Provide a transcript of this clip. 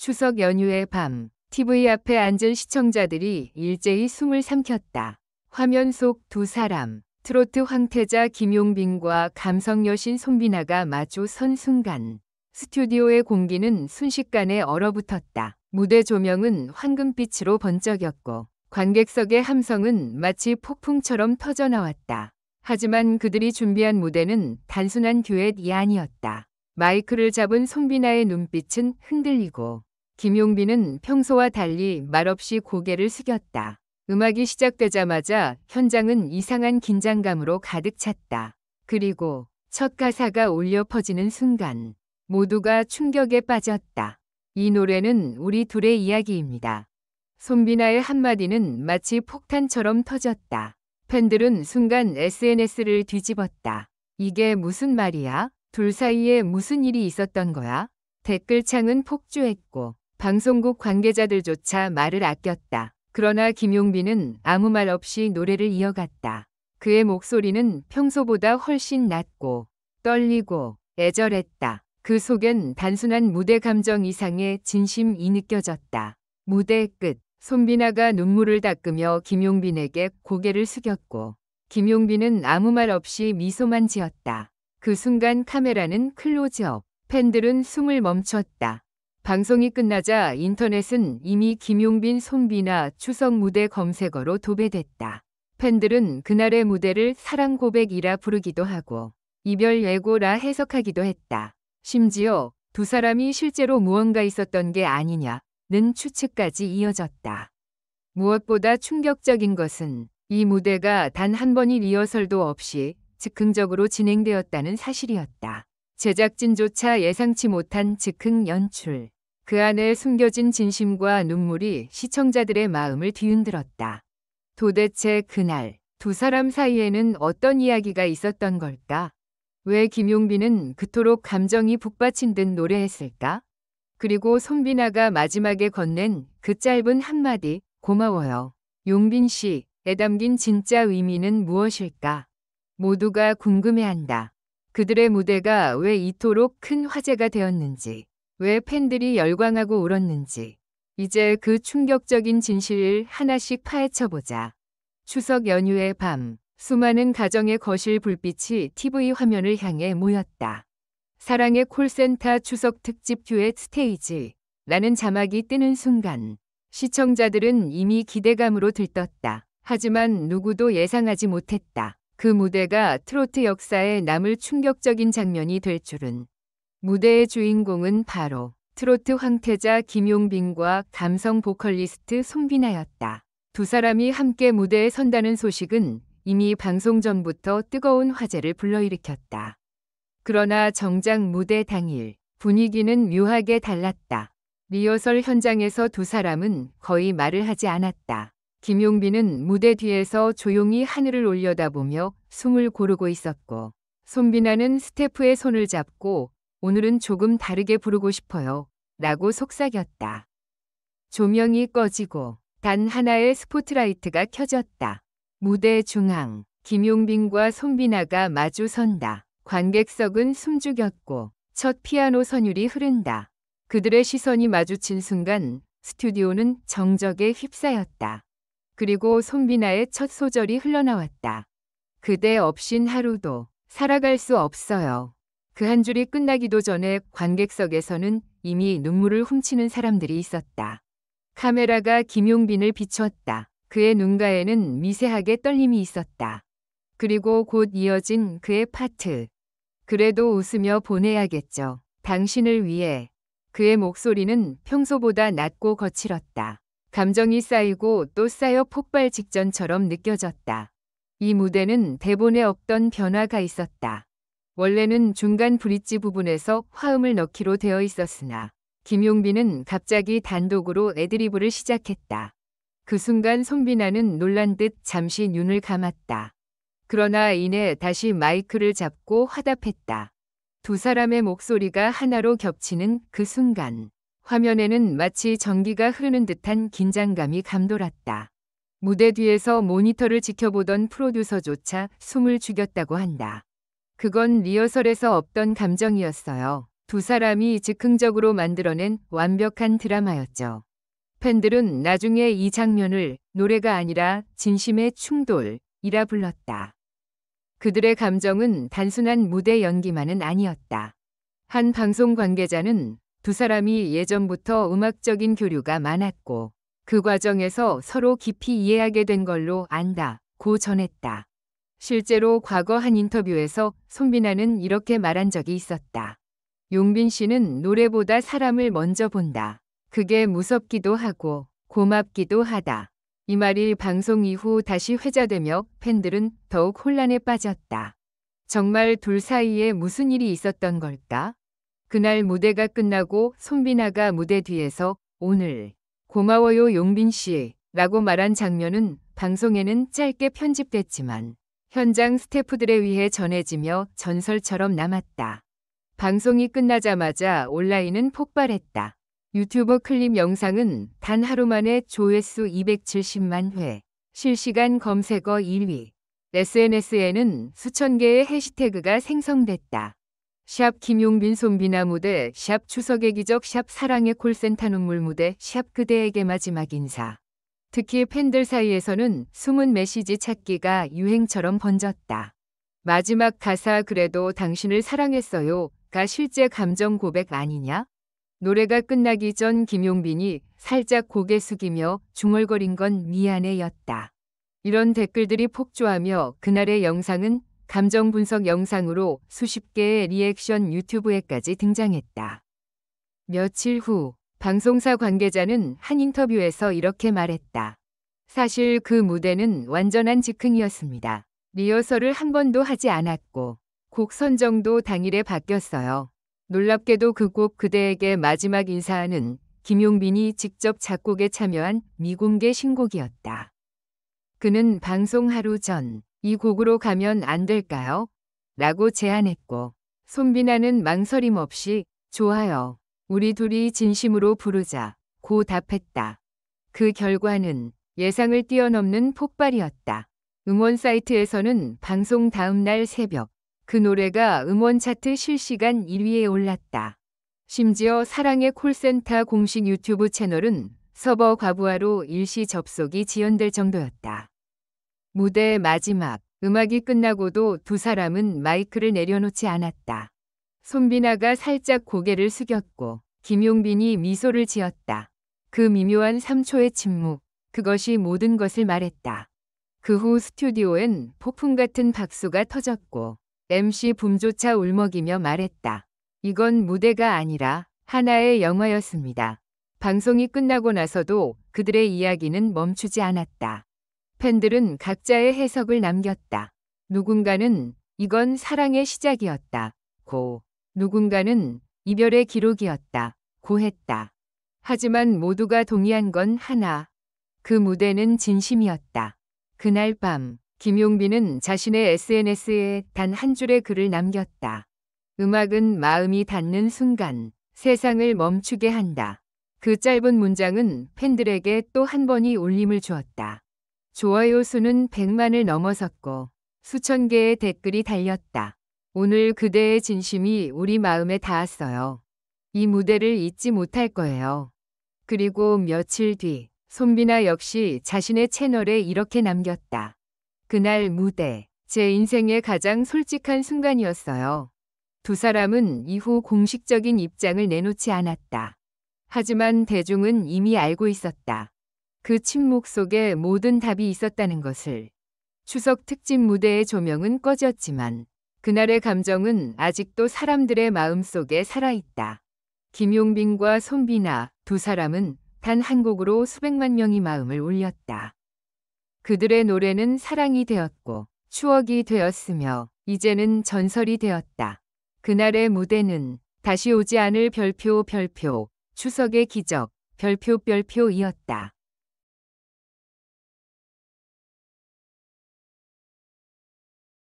추석 연휴의 밤, TV 앞에 앉은 시청자들이 일제히 숨을 삼켰다. 화면 속 두 사람, 트로트 황태자 김용빈과 감성 여신 손비나가 마주 선 순간 스튜디오의 공기는 순식간에 얼어붙었다. 무대 조명은 황금빛으로 번쩍였고 관객석의 함성은 마치 폭풍처럼 터져나왔다. 하지만 그들이 준비한 무대는 단순한 듀엣이 아니었다. 마이크를 잡은 손비나의 눈빛은 흔들리고 김용빈은 평소와 달리 말없이 고개를 숙였다. 음악이 시작되자마자 현장은 이상한 긴장감으로 가득 찼다. 그리고 첫 가사가 울려 퍼지는 순간 모두가 충격에 빠졌다. 이 노래는 우리 둘의 이야기입니다. 손비나의 한마디는 마치 폭탄처럼 터졌다. 팬들은 순간 SNS를 뒤집었다. 이게 무슨 말이야? 둘 사이에 무슨 일이 있었던 거야? 댓글창은 폭주했고 방송국 관계자들조차 말을 아꼈다. 그러나 김용빈은 아무 말 없이 노래를 이어갔다. 그의 목소리는 평소보다 훨씬 낮고 떨리고 애절했다. 그 속엔 단순한 무대 감정 이상의 진심이 느껴졌다. 무대 끝, 손비나가 눈물을 닦으며 김용빈에게 고개를 숙였고 김용빈은 아무 말 없이 미소만 지었다. 그 순간 카메라는 클로즈업, 팬들은 숨을 멈췄다. 방송이 끝나자 인터넷은 이미 김용빈 손비나 추석 무대 검색어로 도배됐다. 팬들은 그날의 무대를 사랑 고백이라 부르기도 하고 이별 예고라 해석하기도 했다. 심지어 두 사람이 실제로 무언가 있었던 게 아니냐는 추측까지 이어졌다. 무엇보다 충격적인 것은 이 무대가 단 한 번의 리허설도 없이 즉흥적으로 진행되었다는 사실이었다. 제작진조차 예상치 못한 즉흥 연출. 그 안에 숨겨진 진심과 눈물이 시청자들의 마음을 뒤흔들었다. 도대체 그날 두 사람 사이에는 어떤 이야기가 있었던 걸까? 왜 김용빈은 그토록 감정이 북받친 듯 노래했을까? 그리고 손비나가 마지막에 건넨 그 짧은 한마디 고마워요. 용빈 씨에 담긴 진짜 의미는 무엇일까? 모두가 궁금해한다. 그들의 무대가 왜 이토록 큰 화제가 되었는지, 왜 팬들이 열광하고 울었는지, 이제 그 충격적인 진실을 하나씩 파헤쳐보자. 추석 연휴의 밤, 수많은 가정의 거실 불빛이 TV 화면을 향해 모였다. 사랑의 콜센터 추석 특집 듀엣 스테이지 라는 자막이 뜨는 순간 시청자들은 이미 기대감으로 들떴다. 하지만 누구도 예상하지 못했다. 그 무대가 트로트 역사에 남을 충격적인 장면이 될 줄은. 무대의 주인공은 바로 트로트 황태자 김용빈과 감성 보컬리스트 손비나였다. 두 사람이 함께 무대에 선다는 소식은 이미 방송 전부터 뜨거운 화제를 불러일으켰다. 그러나 정작 무대 당일 분위기는 묘하게 달랐다. 리허설 현장에서 두 사람은 거의 말을 하지 않았다. 김용빈은 무대 뒤에서 조용히 하늘을 올려다보며 숨을 고르고 있었고 손비나는 스태프의 손을 잡고 오늘은 조금 다르게 부르고 싶어요 라고 속삭였다. 조명이 꺼지고 단 하나의 스포트라이트가 켜졌다. 무대 중앙, 김용빈과 손비나가 마주 선다. 관객석은 숨죽였고 첫 피아노 선율이 흐른다. 그들의 시선이 마주친 순간 스튜디오는 정적에 휩싸였다. 그리고 손비나의 첫 소절이 흘러나왔다. 그대 없인 하루도 살아갈 수 없어요. 그 한 줄이 끝나기도 전에 관객석에서는 이미 눈물을 훔치는 사람들이 있었다. 카메라가 김용빈을 비추었다. 그의 눈가에는 미세하게 떨림이 있었다. 그리고 곧 이어진 그의 파트. 그래도 웃으며 보내야겠죠. 당신을 위해. 그의 목소리는 평소보다 낮고 거칠었다. 감정이 쌓이고 또 쌓여 폭발 직전처럼 느껴졌다. 이 무대는 대본에 없던 변화가 있었다. 원래는 중간 브릿지 부분에서 화음을 넣기로 되어 있었으나 김용빈은 갑자기 단독으로 애드리브를 시작했다. 그 순간 손비나는 놀란 듯 잠시 눈을 감았다. 그러나 이내 다시 마이크를 잡고 화답했다. 두 사람의 목소리가 하나로 겹치는 그 순간 화면에는 마치 전기가 흐르는 듯한 긴장감이 감돌았다. 무대 뒤에서 모니터를 지켜보던 프로듀서조차 숨을 죽였다고 한다. 그건 리허설에서 없던 감정이었어요. 두 사람이 즉흥적으로 만들어낸 완벽한 드라마였죠. 팬들은 나중에 이 장면을 노래가 아니라 진심의 충돌이라 불렀다. 그들의 감정은 단순한 무대 연기만은 아니었다. 한 방송 관계자는 두 사람이 예전부터 음악적인 교류가 많았고 그 과정에서 서로 깊이 이해하게 된 걸로 안다고 전했다. 실제로 과거 한 인터뷰에서 손비나는 이렇게 말한 적이 있었다. 용빈 씨는 노래보다 사람을 먼저 본다. 그게 무섭기도 하고 고맙기도 하다. 이 말이 방송 이후 다시 회자되며 팬들은 더욱 혼란에 빠졌다. 정말 둘 사이에 무슨 일이 있었던 걸까? 그날 무대가 끝나고 손비나가 무대 뒤에서 오늘 고마워요 용빈 씨 라고 말한 장면은 방송에는 짧게 편집됐지만 현장 스태프들에 의해 전해지며 전설처럼 남았다. 방송이 끝나자마자 온라인은 폭발했다. 유튜브 클립 영상은 단 하루 만에 조회수 270만 회, 실시간 검색어 1위, SNS에는 수천 개의 해시태그가 생성됐다. 샵 김용빈 손비나 무대, 샵 추석의 기적, 샵 사랑의 콜센터 눈물 무대, 샵 그대에게 마지막 인사. 특히 팬들 사이에서는 숨은 메시지 찾기가 유행처럼 번졌다. 마지막 가사 그래도 당신을 사랑했어요가 실제 감정 고백 아니냐? 노래가 끝나기 전 김용빈이 살짝 고개 숙이며 중얼거린 건 미안해였다. 이런 댓글들이 폭주하며 그날의 영상은 감정 분석 영상으로 수십 개의 리액션 유튜브에까지 등장했다. 며칠 후 방송사 관계자는 한 인터뷰에서 이렇게 말했다. 사실 그 무대는 완전한 즉흥이었습니다. 리허설을 한 번도 하지 않았고 곡 선정도 당일에 바뀌었어요. 놀랍게도 그 곡 그대에게 마지막 인사하는 김용빈이 직접 작곡에 참여한 미공개 신곡이었다. 그는 방송 하루 전 이 곡으로 가면 안 될까요? 라고 제안했고 손비나는 망설임 없이 좋아요. 우리 둘이 진심으로 부르자 고 답했다. 그 결과는 예상을 뛰어넘는 폭발이었다. 음원 사이트에서는 방송 다음 날 새벽 그 노래가 음원 차트 실시간 1위에 올랐다. 심지어 사랑의 콜센터 공식 유튜브 채널은 서버 과부하로 일시 접속이 지연될 정도였다. 무대의 마지막, 음악이 끝나고도 두 사람은 마이크를 내려놓지 않았다. 손비나가 살짝 고개를 숙였고 김용빈이 미소를 지었다. 그 미묘한 3초의 침묵, 그것이 모든 것을 말했다. 그 후 스튜디오엔 폭풍 같은 박수가 터졌고 MC 붐조차 울먹이며 말했다. 이건 무대가 아니라 하나의 영화였습니다. 방송이 끝나고 나서도 그들의 이야기는 멈추지 않았다. 팬들은 각자의 해석을 남겼다. 누군가는 이건 사랑의 시작이었다. 고. 누군가는 이별의 기록이었다. 고 했다. 하지만 모두가 동의한 건 하나. 그 무대는 진심이었다. 그날 밤 김용빈은 자신의 SNS에 단 한 줄의 글을 남겼다. 음악은 마음이 닿는 순간 세상을 멈추게 한다. 그 짧은 문장은 팬들에게 또 한 번의 울림을 주었다. 좋아요 수는 100만을 넘어섰고 수천 개의 댓글이 달렸다. 오늘 그대의 진심이 우리 마음에 닿았어요. 이 무대를 잊지 못할 거예요. 그리고 며칠 뒤 손비나 역시 자신의 채널에 이렇게 남겼다. 그날 무대, 제 인생의 가장 솔직한 순간이었어요. 두 사람은 이후 공식적인 입장을 내놓지 않았다. 하지만 대중은 이미 알고 있었다. 그 침묵 속에 모든 답이 있었다는 것을. 추석 특집 무대의 조명은 꺼졌지만 그날의 감정은 아직도 사람들의 마음속에 살아있다. 김용빈과 손비나 두 사람은 단 한 곡으로 수백만 명의 마음을 울렸다. 그들의 노래는 사랑이 되었고 추억이 되었으며 이제는 전설이 되었다. 그날의 무대는 다시 오지 않을 별표, 추석의 기적, 별표이었다.